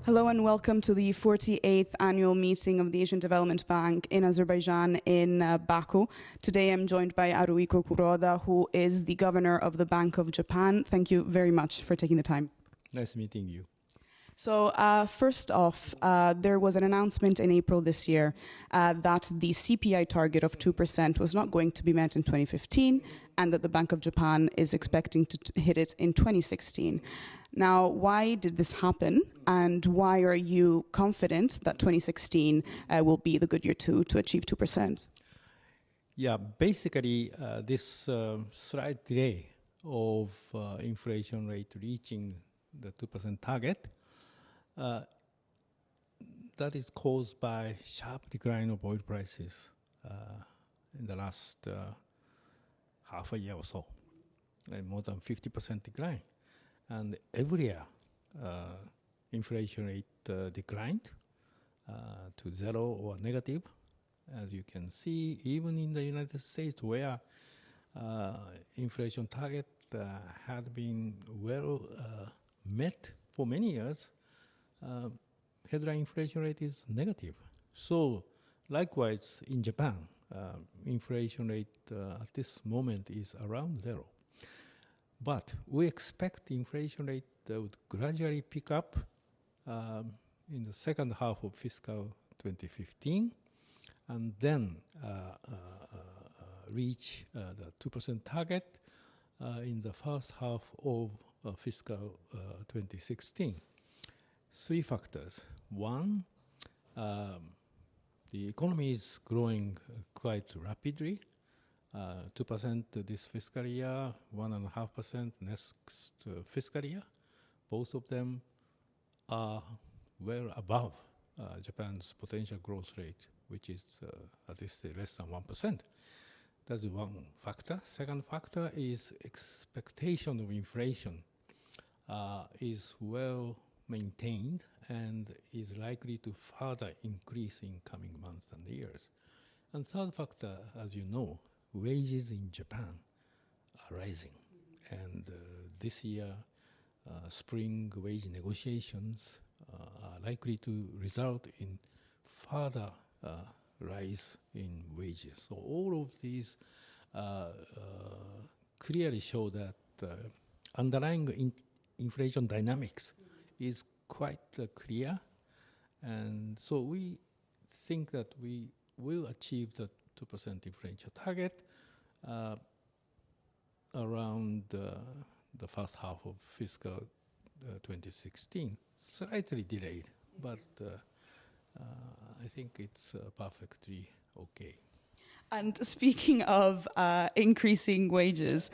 Hello and welcome to the 48th annual meeting of the Asian Development Bank in Azerbaijan in Baku. Today I'm joined by Haruhiko Kuroda, who is the governor of the Bank of Japan. Thank you very much for taking the time. Nice meeting you. So first off, there was an announcement in April this year that the CPI target of 2% was not going to be met in 2015 and that the Bank of Japan is expecting to hit it in 2016. Now, why did this happen and why are you confident that 2016 will be the good year to achieve 2%? Yeah, basically this slight delay of inflation rate reaching the 2% target that is caused by sharp decline of oil prices in the last half a year or so, more than 50% decline. And every year, inflation rate declined to zero or negative, as you can see, even in the United States, where inflation target had been well met for many years. Headline inflation rate is negative. So likewise in Japan, inflation rate at this moment is around zero. But we expect inflation rate would gradually pick up in the second half of fiscal 2015 and then reach the 2% target in the first half of fiscal 2016. Three factors. One, the economy is growing quite rapidly. 2% this fiscal year, 1.5% next fiscal year. Both of them are well above Japan's potential growth rate, which is at least less than 1%. That's one factor. Second factor is expectation of inflation is well maintained and is likely to further increase in coming months and years. And third factor, as you know, wages in Japan are rising. And this year, spring wage negotiations are likely to result in further rise in wages. So all of these clearly show that underlying inflation dynamics is quite clear, and so we think that we will achieve the 2% inflation target around the first half of fiscal 2016. Slightly delayed, but I think it's perfectly okay. And speaking of increasing wages,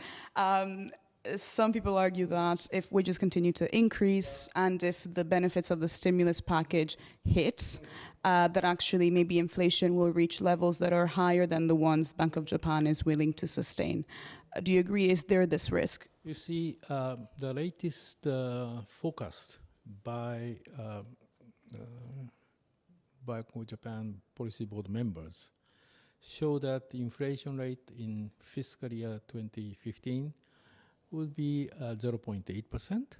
some people argue that if wages continue to increase and if the benefits of the stimulus package hit, that actually maybe inflation will reach levels that are higher than the ones Bank of Japan is willing to sustain. Do you agree? Is there this risk? You see, the latest forecast by Bank of Japan Policy Board members show that the inflation rate in fiscal year 2015 would be 0.8%,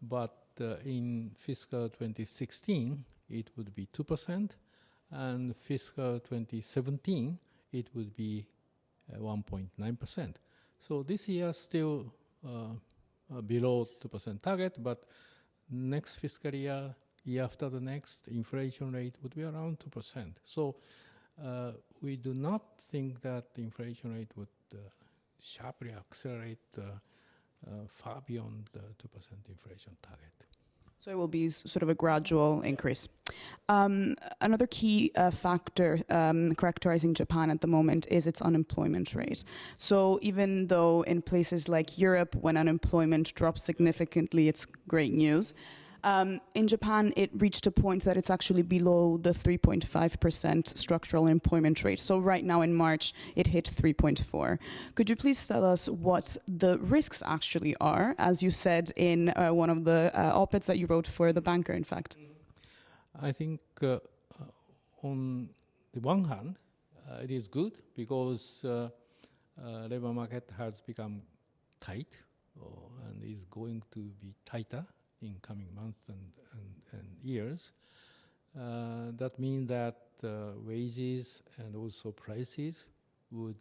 but in fiscal 2016 it would be 2%, and fiscal 2017 it would be 1.9%. So this year still below 2% target, but next fiscal year, year after the next, inflation rate would be around 2%. So we do not think that the inflation rate would sharply accelerate far beyond the 2% inflation target. So it will be sort of a gradual increase. Another key factor characterizing Japan at the moment is its unemployment rate. So even though in places like Europe, when unemployment drops significantly, it's great news. In Japan, it reached a point that it's actually below the 3.5% structural employment rate. So right now in March, it hit 3.4. Could you please tell us what the risks actually are, as you said in one of the op-eds that you wrote for The Banker, in fact? I think on the one hand, it is good because labor market has become tight and is going to be tighter in coming months and years. That means that wages and also prices would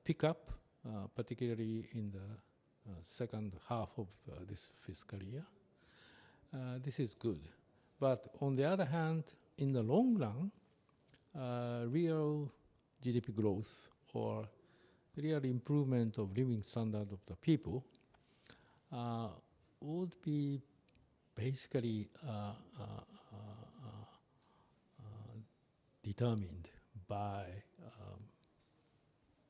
pick up, particularly in the second half of this fiscal year. This is good. But on the other hand, in the long run, real GDP growth or real improvement of living standard of the people would be basically determined by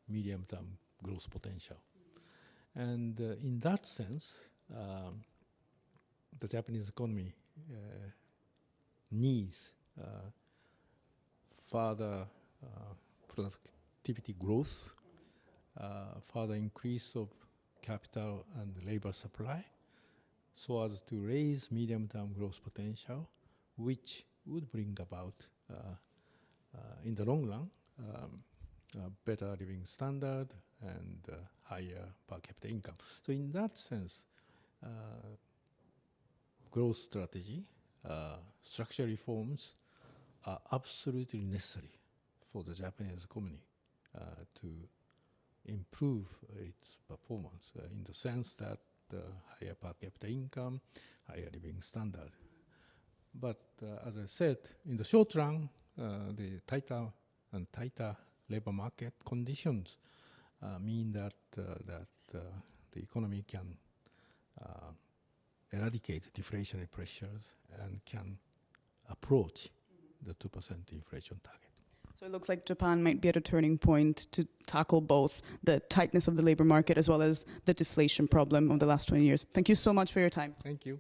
medium-term growth potential. And in that sense, the Japanese economy needs further productivity growth, further increase of capital and labor supply, so as to raise medium-term growth potential, which would bring about, in the long run, better living standard and higher per capita income. So in that sense, growth strategy, structural reforms are absolutely necessary for the Japanese economy to improve its performance in the sense that higher per capita income, higher living standard. But as I said, in the short run, the tighter and tighter labor market conditions mean that the economy can eradicate deflationary pressures and can approach the 2% inflation target. So it looks like Japan might be at a turning point to tackle both the tightness of the labor market as well as the deflation problem of the last 20 years. Thank you so much for your time. Thank you.